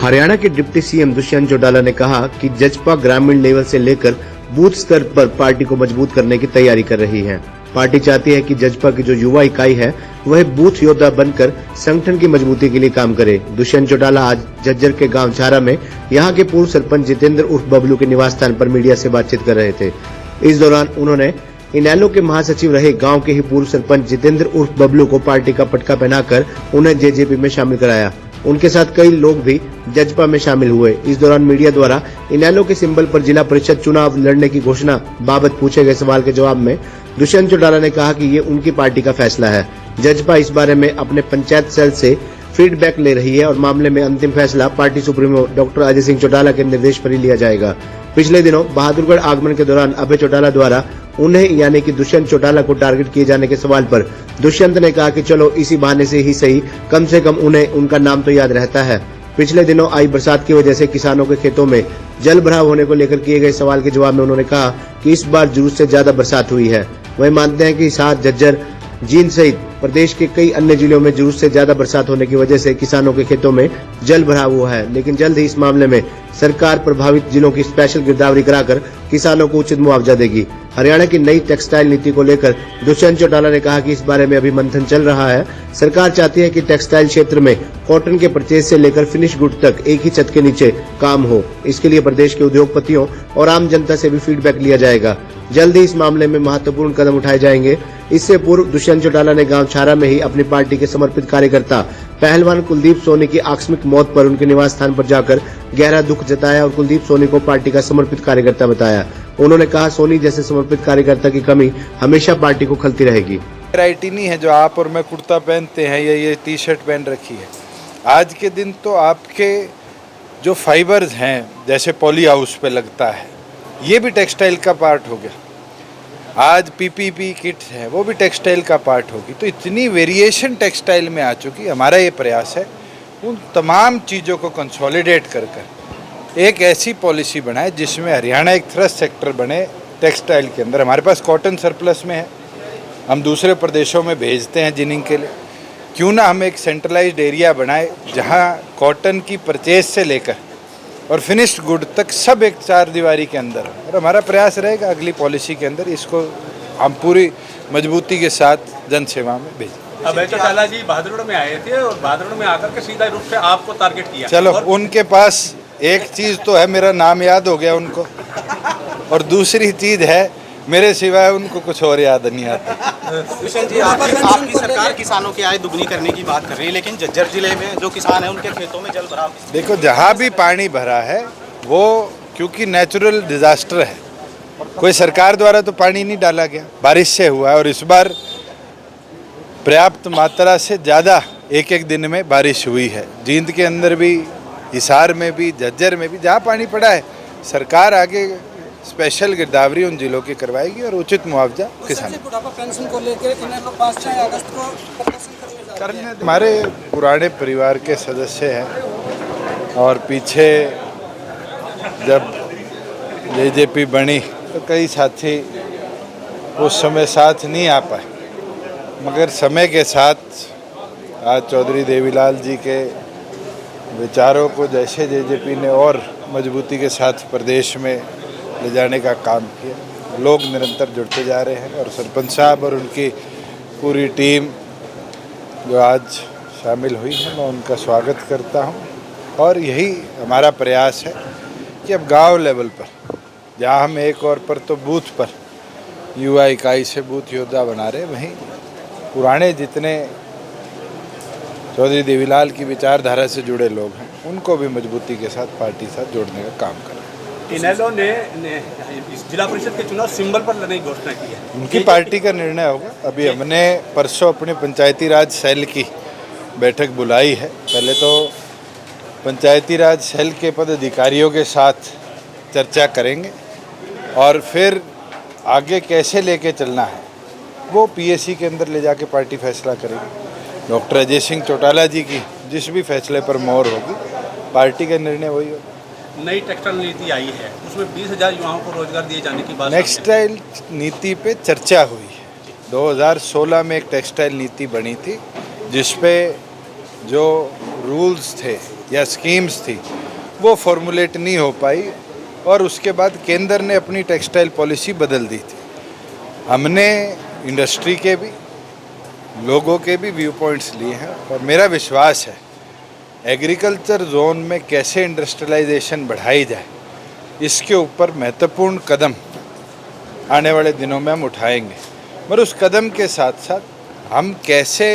हरियाणा के deputy CM Dushyant Chautala ने कहा कि जजपा ग्रामीण लेवल से लेकर बूथ स्तर पर पार्टी को मजबूत करने की तैयारी कर रही है। पार्टी चाहती है कि जजपा की जो युवा इकाई है वह बूथ योद्धा बनकर संगठन की मजबूती के लिए काम करे। दुष्यंत चौटाला आज झज्जर के गांव झारा में यहां के पूर्व सरपंच जितेंद्र उर्फ बबलू के निवास स्थान पर मीडिया से बातचीत कर रहे थे। इस दौरान उन्होंने इनेलो के महासचिव रहे गांव के ही पूर्व सरपंच जितेंद्र उर्फ बबलू को पार्टी का पटका पहनाकर उन्हें जेजेपी में शामिल कराया। उनके साथ कई लोग भी जजपा में शामिल हुए। इस दौरान मीडिया द्वारा इनेलो के सिंबल पर जिला परिषद चुनाव लड़ने की घोषणा बाबत पूछे गए सवाल के जवाब में दुष्यंत चौटाला ने कहा कि ये उनकी पार्टी का फैसला है। जजपा इस बारे में अपने पंचायत सेल से फीडबैक ले रही है और मामले में अंतिम फैसला party supremo doctor Ajay Singh Chautala के निर्देश पर ही लिया जाएगा। पिछले दिनों बहादुरगढ़ आगमन के दौरान अभय चौटाला द्वारा उन्हें यानी कि दुष्यंत चौटाला को टारगेट किए जाने के सवाल पर दुष्यंत ने कहा कि चलो इसी बहाने से ही सही, कम से कम उन्हें उनका नाम तो याद रहता है। पिछले दिनों आई बरसात की वजह से किसानों के खेतों में जल भराव होने को लेकर किए गए सवाल के जवाब में उन्होंने कहा कि इस बार जरूरत से ज्यादा बरसात हुई है। वह मानते हैं कि साथ झज्जर, जींद सहित प्रदेश के कई अन्य जिलों में जरूरत से ज्यादा बरसात होने की वजह से किसानों के खेतों में जल भराव हुआ है, लेकिन जल्द ही इस मामले में सरकार प्रभावित जिलों की स्पेशल गिरदावरी कराकर किसानों को उचित मुआवजा देगी। हरियाणा की नई टेक्सटाइल नीति को लेकर दुष्यंत चौटाला ने कहा कि इस बारे में अभी मंथन चल रहा है। सरकार चाहती है कि टेक्सटाइल क्षेत्र में कॉटन के परचेज से लेकर फिनिश गुड तक एक ही छत के नीचे काम हो। इसके लिए प्रदेश के उद्योगपतियों और आम जनता से भी फीडबैक लिया जाएगा। जल्द ही इस मामले में महत्वपूर्ण कदम उठाए जाएंगे। इससे पूर्व दुष्यंत चौटाला ने गांव छारा में ही अपनी पार्टी के समर्पित कार्यकर्ता पहलवान कुलदीप सोनी की आकस्मिक मौत पर उनके निवास स्थान पर जाकर गहरा दुख जताया और कुलदीप सोनी को पार्टी का समर्पित कार्यकर्ता बताया। उन्होंने कहा, सोनी जैसे समर्पित कार्यकर्ता की कमी हमेशा पार्टी को खलती रहेगी। वैरायटी नहीं है जो आप और मैं कुर्ता पहनते हैं या ये टी शर्ट पहन रखी है। आज के दिन तो आपके जो फाइबर्स हैं जैसे पॉली हाउस पे लगता है, ये भी टेक्सटाइल का पार्ट हो गया। आज पीपीपी किट्स है वो भी टेक्सटाइल का पार्ट होगी। तो इतनी वेरिएशन टेक्सटाइल में आ चुकी। हमारा ये प्रयास है उन तमाम चीज़ों को कंसोलिडेट कर एक ऐसी पॉलिसी बनाए जिसमें हरियाणा एक थ्रस्ट सेक्टर बने टेक्सटाइल के अंदर। हमारे पास कॉटन सरप्लस में है, हम दूसरे प्रदेशों में भेजते हैं जिनिंग के लिए। क्यों ना हम एक सेंट्रलाइज्ड एरिया बनाए जहां कॉटन की परचेज से लेकर और फिनिश्ड गुड तक सब एक चार दीवारी के अंदर। और हमारा प्रयास रहेगा अगली पॉलिसी के अंदर इसको हम पूरी मजबूती के साथ जन सेवा में भेजें। अभय चौटाला जी बहादुरगढ़ में आए थे और बहादुरगढ़ में आकर के सीधा रूप से आपको टारगेट किया। चलो उनके पास एक चीज़ तो है, मेरा नाम याद हो गया उनको, और दूसरी चीज़ है मेरे सिवाय उनको कुछ और याद नहीं आता। दुष्यंत जी, आपकी सरकार किसानों की आय दुगनी करने की बात कर रही है, लेकिन झज्जर जिले में जो किसान है उनके खेतों में जल भराव। देखो, जहाँ भी पानी भरा है वो क्योंकि नेचुरल डिजास्टर है, कोई सरकार द्वारा तो पानी नहीं डाला गया, बारिश से हुआ है। और इस बार पर्याप्त मात्रा से ज़्यादा एक एक दिन में बारिश हुई है। जींद के अंदर भी, हिसार में भी, झज्जर में भी, जहाँ पानी पड़ा है सरकार आगे स्पेशल गिरदावरी उन जिलों की करवाएगी और उचित मुआवजा किसानों को करने। हमारे पुराने परिवार के सदस्य हैं और पीछे जब जेजेपी बनी तो कई साथी उस समय साथ नहीं आ पाए, मगर समय के साथ आज चौधरी देवीलाल जी के विचारों को जैसे जेजेपी ने और मजबूती के साथ प्रदेश में ले जाने का काम किया, लोग निरंतर जुड़ते जा रहे हैं। और सरपंच साहब और उनकी पूरी टीम जो आज शामिल हुई है, मैं उनका स्वागत करता हूं। और यही हमारा प्रयास है कि अब गांव लेवल पर, जहां हम एक और पर तो बूथ पर युवा इकाई से बूथ योद्धा बना रहे, वहीं पुराने जितने चौधरी देवीलाल की विचारधारा से जुड़े लोग हैं उनको भी मजबूती के साथ पार्टी साथ जोड़ने का काम करें। इनेलो ने जिला परिषद के चुनाव सिंबल पर लड़ने की घोषणा की है, उनकी पार्टी का निर्णय होगा। अभी हमने परसों अपने पंचायती राज सेल की बैठक बुलाई है। पहले तो पंचायती राज सेल के पदाधिकारियों के साथ चर्चा करेंगे और फिर आगे कैसे लेके चलना है वो पीएससी के अंदर ले जाके पार्टी फैसला करेगी। डॉक्टर अजय सिंह चौटाला जी की जिस भी फैसले पर मोहर होगी, पार्टी का निर्णय वही होगा। नई टेक्सटाइल नीति आई है, उसमें 20,000 युवाओं को रोजगार दिए जाने की बात। टेक्सटाइल नीति पे चर्चा हुई है। 2016 में एक टेक्सटाइल नीति बनी थी जिस पे जो रूल्स थे या स्कीम्स थी वो फॉर्मुलेट नहीं हो पाई और उसके बाद केंद्र ने अपनी टेक्सटाइल पॉलिसी बदल दी थी। हमने इंडस्ट्री के भी लोगों के भी व्यू पॉइंट्स लिए हैं और मेरा विश्वास है एग्रीकल्चर जोन में कैसे इंडस्ट्रियलाइजेशन बढ़ाई जाए इसके ऊपर महत्वपूर्ण कदम आने वाले दिनों में हम उठाएंगे। मगर उस कदम के साथ साथ हम कैसे